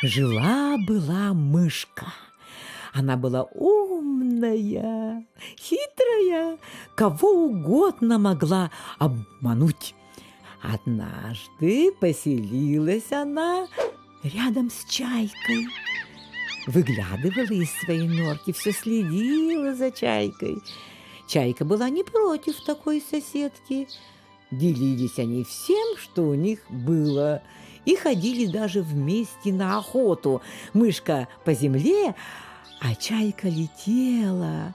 Жила-была мышка. Она была умная, хитрая, кого угодно могла обмануть. Однажды поселилась она рядом с чайкой. Выглядывала из своей норки, все следила за чайкой. Чайка была не против такой соседки. Делились они всем, что у них было, и ходили даже вместе на охоту. Мышка по земле, а чайка летела,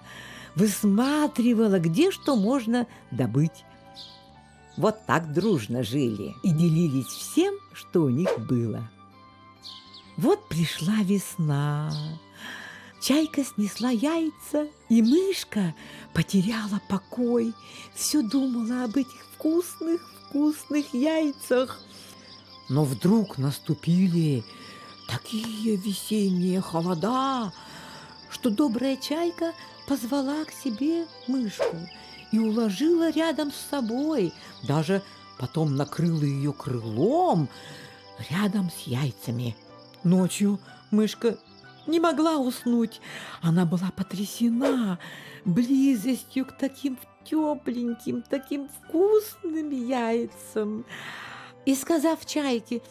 высматривала, где что можно добыть. Вот так дружно жили и делились всем, что у них было. Вот пришла весна. Чайка снесла яйца, и мышка потеряла покой. Все думала об этих вкусных яйцах. Но вдруг наступили такие весенние холода, что добрая чайка позвала к себе мышку и уложила рядом с собой, даже потом накрыла ее крылом рядом с яйцами. Ночью мышка не могла уснуть. Она была потрясена близостью к таким тепленьким, таким вкусным яйцам. И, сказав чайке: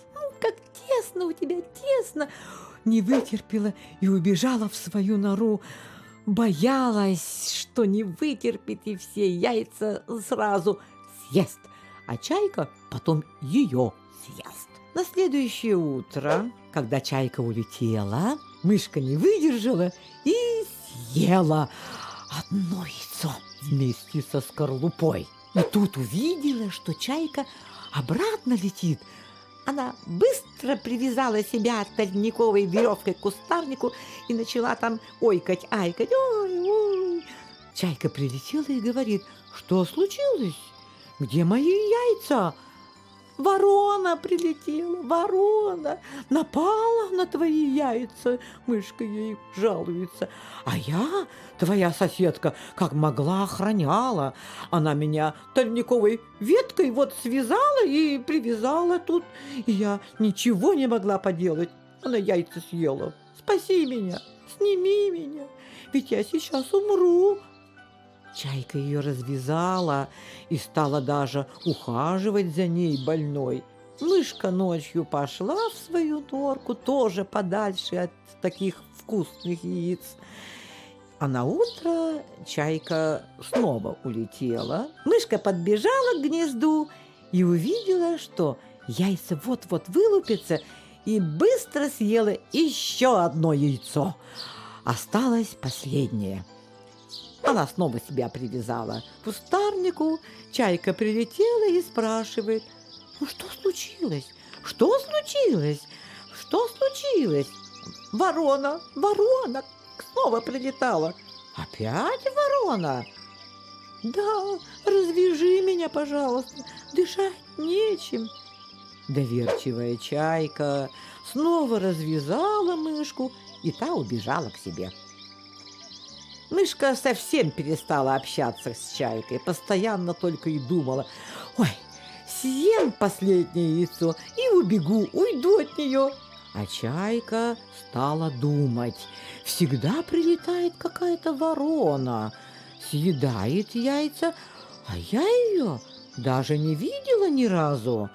как тесно у тебя, тесно, не вытерпела и убежала в свою нору. Боялась, что не вытерпит и все яйца сразу съест, а чайка потом ее съест. На следующее утро, когда чайка улетела, мышка не выдержала и съела одно яйцо вместе со скорлупой. И тут увидела, что чайка обратно летит. Она быстро привязала себя тальниковой веревкой к кустарнику и начала там ойкать-айкать. Ой-ой. Чайка прилетела и говорит: что случилось? Где мои яйца? Ворона прилетела, ворона напала на твои яйца, мышка ей жалуется. А я, твоя соседка, как могла охраняла. Она меня тальниковой веткой вот связала и привязала тут. И я ничего не могла поделать. Она яйца съела. Спаси меня, сними меня, ведь я сейчас умру. Чайка ее развязала и стала даже ухаживать за ней больной. Мышка ночью пошла в свою норку, тоже подальше от таких вкусных яиц. А на утро чайка снова улетела. Мышка подбежала к гнезду и увидела, что яйца вот-вот вылупятся, и быстро съела еще одно яйцо. Осталось последнее. Она снова себя привязала к кустарнику. Чайка прилетела и спрашивает: что случилось? Что случилось? Что случилось? Ворона снова прилетала. Опять ворона? Да, развяжи меня, пожалуйста, дышать нечем. Доверчивая чайка снова развязала мышку, и та убежала к себе. Мышка совсем перестала общаться с чайкой, постоянно только и думала: ой, съем последнее яйцо и убегу, уйду от нее. А чайка стала думать: всегда прилетает какая-то ворона, съедает яйца, а я ее даже не видела ни разу.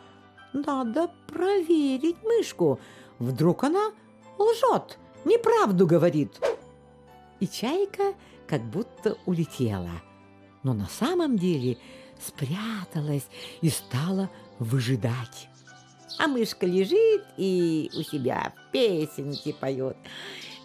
Надо проверить мышку, вдруг она лжет, неправду говорит. И чайка как будто улетела, но на самом деле спряталась и стала выжидать. А мышка лежит и у себя песенки поет.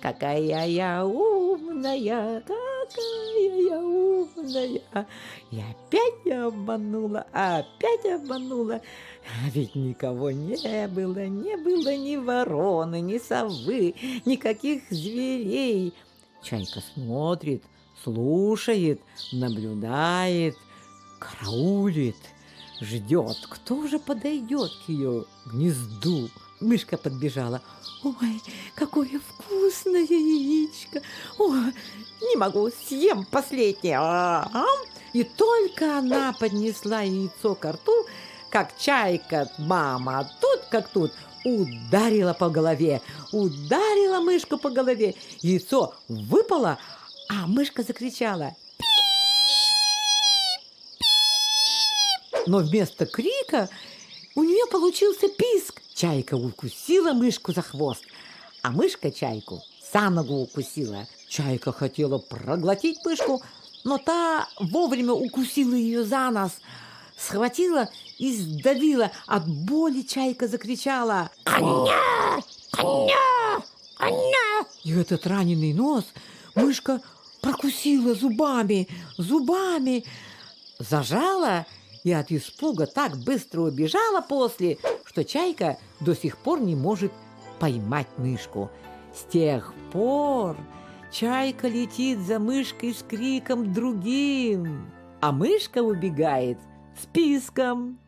Какая я умная, какая я умная. И опять я обманула, опять обманула. А ведь никого не было ни вороны, ни совы, никаких зверей. Чайка смотрит, слушает, наблюдает. караулит, ждет, кто же подойдет к ее гнезду. Мышка подбежала. Ой, какое вкусное яичко! Ой, не могу, съем последнее. И только она поднесла яйцо ко рту, как чайка, мама, тут как тут, ударила по голове, ударила мышку по голове. Яйцо выпало, а мышка закричала. Но вместо крика у нее получился писк. Чайка укусила мышку за хвост, а мышка чайку за ногу укусила. Чайка хотела проглотить мышку, но та вовремя укусила ее за нос, схватила и сдавила. От боли чайка закричала: «Коня! Коня! Коня!» И этот раненый нос мышка прокусила зубами, зажала и от испуга так быстро убежала после, что чайка до сих пор не может поймать мышку. С тех пор чайка летит за мышкой с криком другим, а мышка убегает с писком.